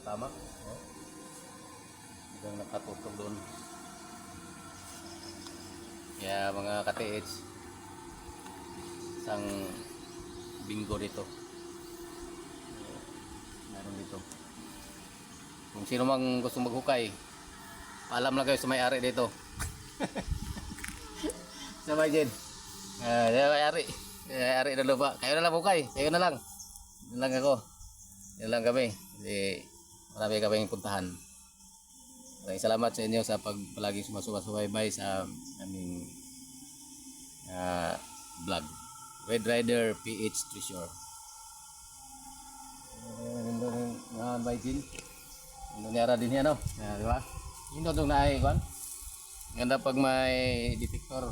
tama. Oh. Hanggang nakatutok doon. Kaya mga ka-TH, isang bingo dito. Meron dito. Kung sino mang gusto maghukay, paalam lang kayo sa may-ari dito. Sa Jen. May-ari. May-ari na lupa. Kayo na lang hukay. Kayo na lang. Yan lang ako. Yan lang kami. Kasi marami kaming puntahan. Maraming salamat sa inyo sa palaging sumasubaybay sa aming vlog. Red Rider PH Treasure. Nandun yung mga Jen. Nandun niara din yan, no? Di ba? Nandun itong naay, Ganda pag may detector.